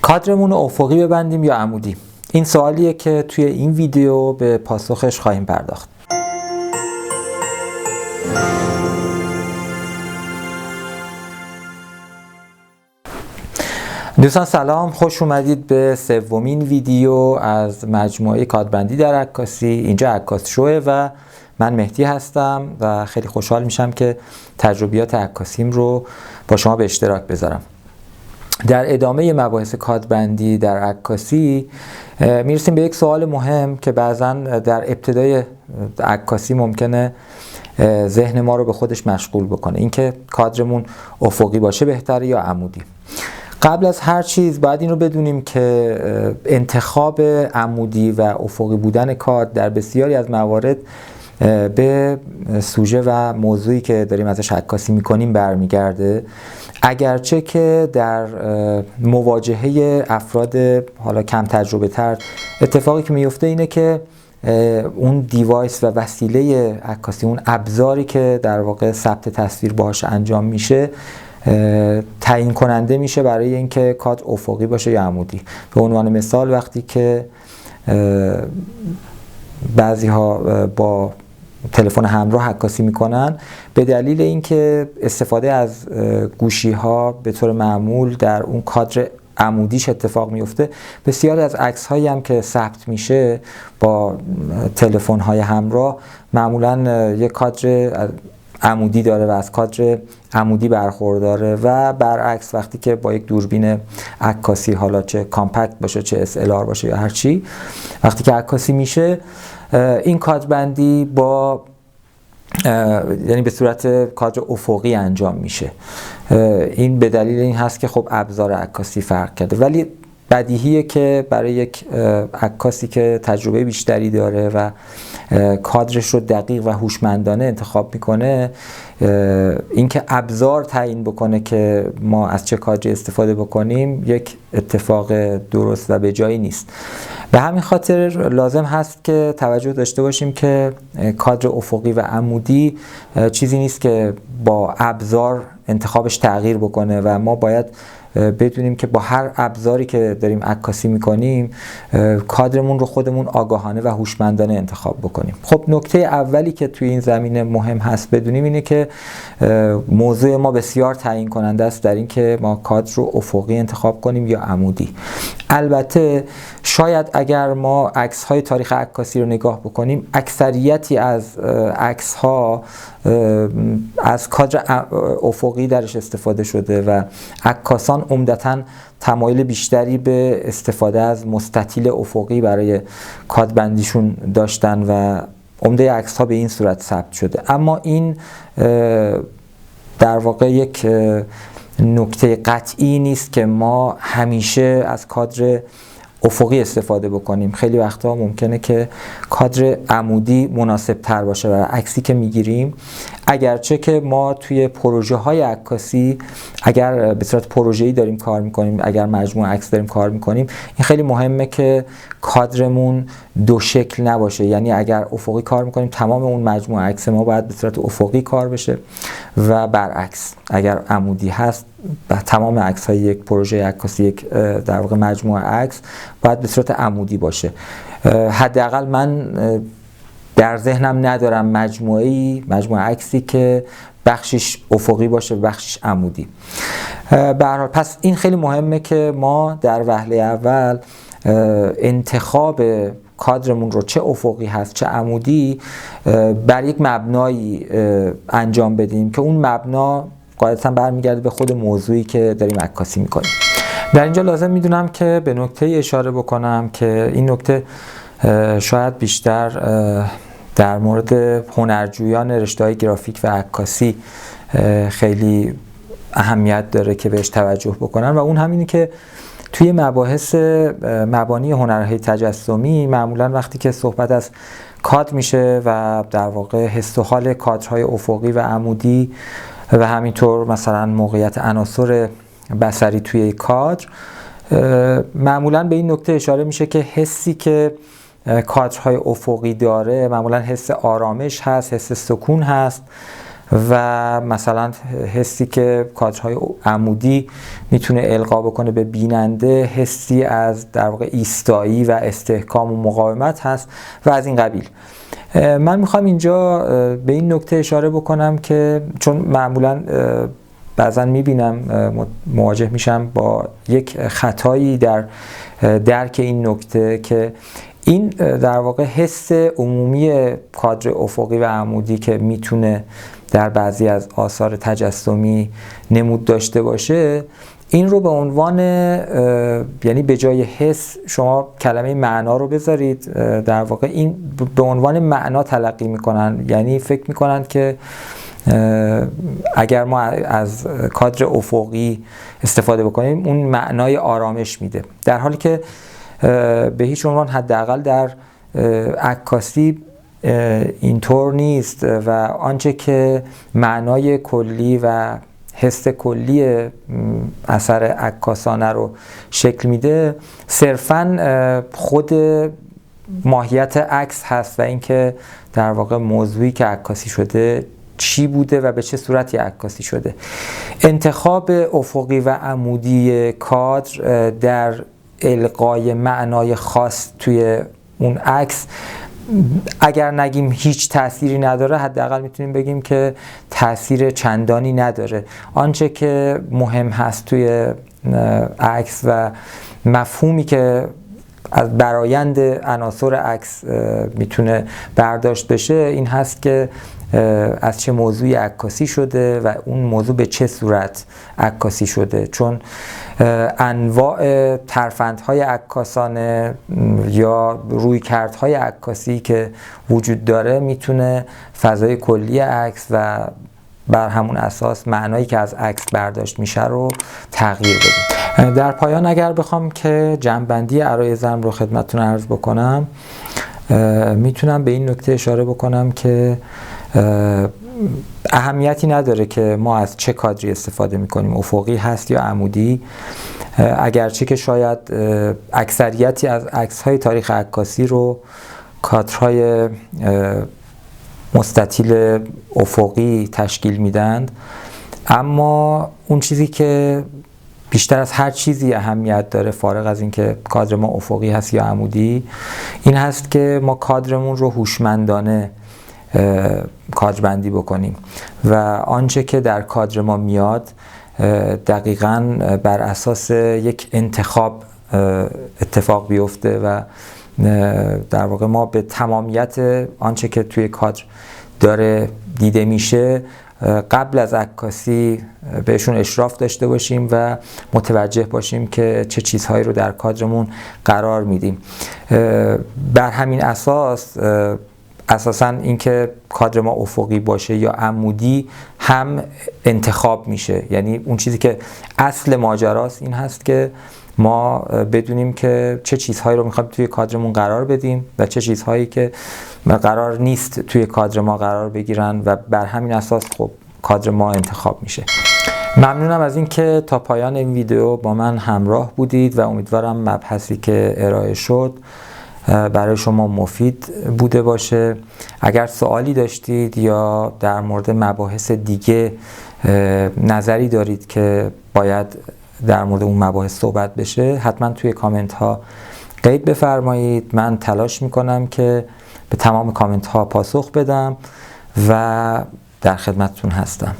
کادرمون رو افقی ببندیم یا عمودی؟ این سوالیه که توی این ویدیو به پاسخش خواهیم پرداخت. دوستان سلام، خوش اومدید به سومین ویدیو از مجموعه کادبندی در عکاسی. اینجا عکاس شوه و من مهدی هستم و خیلی خوشحال میشم که تجربیات عکاسیم رو با شما به اشتراک بذارم. در ادامه مباحث کادبندی در عکاسی میرسیم به یک سوال مهم که بعضا در ابتدای عکاسی ممکنه ذهن ما رو به خودش مشغول بکنه، اینکه کادرمون افقی باشه بهتره یا عمودی. قبل از هر چیز باید این رو بدونیم که انتخاب عمودی و افقی بودن کادر در بسیاری از موارد به سوژه و موضوعی که داریم ازش عکاسی میکنیم برمیگرده، اگرچه که در مواجهه افراد حالا کم تجربه تر اتفاقی که میفته اینه که اون دیوایس و وسیله عکاسی، اون ابزاری که در واقع ثبت تصویر باهاش انجام میشه، تعیین کننده میشه برای اینکه کادر افقی باشه یا عمودی. به عنوان مثال وقتی که بعضی ها با تلفن همراه عکاسی میکنن، به دلیل اینکه استفاده از گوشی ها به طور معمول در اون کادر عمودیش اتفاق میفته، بسیاری از عکس هایی هم که ثبت میشه با تلفن های همراه معمولا یک کادر عمودی داره و از کادر عمودی برخورداره و برعکس وقتی که با یک دوربین عکاسی، حالا چه کامپکت باشه چه SLR باشه یا هر چی، وقتی که عکاسی میشه این کادربندی با یعنی به صورت کادر افقی انجام میشه. این به دلیل این هست که خب ابزار عکاسی فرق کرده، ولی بدیهیه که برای یک عکاسی که تجربه بیشتری داره و کادرش رو دقیق و هوشمندانه انتخاب میکنه، اینکه ابزار تعیین بکنه که ما از چه کادری استفاده بکنیم یک اتفاق درست و به جایی نیست. به همین خاطر لازم هست که توجه داشته باشیم که کادر افقی و عمودی چیزی نیست که با ابزار انتخابش تغییر بکنه و ما باید بدونیم که با هر ابزاری که داریم عکاسی میکنیم کادرمون رو خودمون آگاهانه و هوشمندانه انتخاب بکنیم. خب نکته اولی که توی این زمینه مهم هست بدونیم اینه که موضوع ما بسیار تعیین کننده است در این که ما کادر رو افقی انتخاب کنیم یا عمودی. البته شاید اگر ما عکس های تاریخ عکاسی رو نگاه بکنیم، اکثریتی از عکس ها از کادر افقی درش استفاده شده و عکاسان عمدتاً تمایل بیشتری به استفاده از مستطیل افقی برای کادربندیشون داشتن و عمده عکس ها به این صورت ثبت شده. اما این در واقع یک نکته قطعی نیست که ما همیشه از کادر افقی استفاده بکنیم. خیلی وقتا ممکنه که کادر عمودی مناسب تر باشه برای عکسی که میگیریم، اگرچه که ما توی پروژه های عکاسی اگر به صورت پروژه‌ای داریم کار میکنیم، اگر مجموعه عکس داریم کار میکنیم، این خیلی مهمه که کادرمون دو شکل نباشه. یعنی اگر افقی کار میکنیم تمام اون مجموعه عکس ما باید به صورت افقی کار بشه و برعکس اگر عمودی هست تمام عکس های یک پروژه عکاسی، یک در واقع مجموعه عکس باید به صورت عمودی باشه. حداقل من در ذهنم ندارم مجموعه عکسی که بخشش افقی باشه و بخشش عمودی. به هر حال پس این خیلی مهمه که ما در وهله اول انتخاب کادرمون رو چه افقی هست چه عمودی بر یک مبنایی انجام بدیم که اون مبنا غالباً برمیگرده به خود موضوعی که داریم عکاسی میکنیم. در اینجا لازم میدونم که به نکته اشاره بکنم که این نکته شاید بیشتر در مورد هنرجویان رشته‌های گرافیک و عکاسی خیلی اهمیت داره که بهش توجه بکنن و اون همینی که توی مباحث مبانی هنرهای تجسمی معمولا وقتی که صحبت از کادر میشه و در واقع حس و حال کادرهای افقی و عمودی و همینطور مثلا موقعیت عناصر بصری توی کادر، معمولا به این نکته اشاره میشه که حسی که کادرهای افقی داره معمولا حس آرامش هست، حس سکون هست و مثلا حسی که کادرهای عمودی میتونه القا بکنه به بیننده حسی از در واقع ایستایی و استحکام و مقاومت هست و از این قبیل. من میخوام اینجا به این نکته اشاره بکنم که چون معمولا بعضا میبینم مواجه میشم با یک خطایی در درک این نکته که این در واقع حس عمومی کادر افقی و عمودی که میتونه در بعضی از آثار تجسمی نمود داشته باشه، این رو به عنوان یعنی به جای حس شما کلمه معنا رو بذارید، در واقع این به عنوان معنا تلقی میکنن، یعنی فکر میکنن که اگر ما از کادر افقی استفاده بکنیم اون معنای آرامش میده، در حالی که به هیچ عنوان حداقل در عکاسی اینطور نیست و آنچه که معنای کلی و حس کلی اثر عکاسانه رو شکل میده صرفاً خود ماهیت عکس هست و اینکه در واقع موضوعی که عکاسی شده چی بوده و به چه صورتی عکاسی شده. انتخاب افقی و عمودی کادر در القای معنای خاص توی اون عکس اگر نگیم هیچ تأثیری نداره، حداقل میتونیم بگیم که تأثیر چندانی نداره. آنچه که مهم هست توی عکس و مفهومی که از برآیند عناصر عکس میتونه برداشت بشه این هست که از چه موضوعی عکاسی شده و اون موضوع به چه صورت عکاسی شده، چون انواع ترفندهای عکاسانه یا رویکردهای عکاسی که وجود داره میتونه فضای کلی عکس و بر همون اساس معنایی که از عکس برداشت میشه رو تغییر بده. در پایان اگر بخوام که جمع‌بندی عرایضم رو خدمتتون عرض بکنم، میتونم به این نکته اشاره بکنم که اهمیتی نداره که ما از چه کادری استفاده میکنیم، افقی هست یا عمودی، اگرچه که شاید اکثریتی از عکس‌های تاریخ عکاسی رو کادرهای مستطیل افقی تشکیل میدند، اما اون چیزی که بیشتر از هر چیزی اهمیت داره فارغ از اینکه کادر ما افقی هست یا عمودی این هست که ما کادرمون رو هوشمندانه کادربندی بکنیم و آنچه که در کادر ما میاد دقیقاً بر اساس یک انتخاب اتفاق بیفته و در واقع ما به تمامیت آنچه که توی کادر داره دیده میشه قبل از عکاسی بهشون اشراف داشته باشیم و متوجه باشیم که چه چیزهایی رو در کادرمون قرار میدیم. بر همین اساساً اینکه کادر ما افقی باشه یا عمودی هم انتخاب میشه، یعنی اون چیزی که اصل ماجراست این هست که ما بدونیم که چه چیزهایی رو میخوایم توی کادرمون قرار بدیم و چه چیزهایی که قرار نیست توی کادر ما قرار بگیرن و بر همین اساس خب کادر ما انتخاب میشه. ممنونم از اینکه تا پایان این ویدیو با من همراه بودید و امیدوارم مبحثی که ارائه شد برای شما مفید بوده باشه. اگر سوالی داشتید یا در مورد مباحث دیگه نظری دارید که باید در مورد اون مباحث صحبت بشه حتما توی کامنت ها قید بفرمایید. من تلاش میکنم که به تمام کامنت ها پاسخ بدم و در خدمتتون هستم.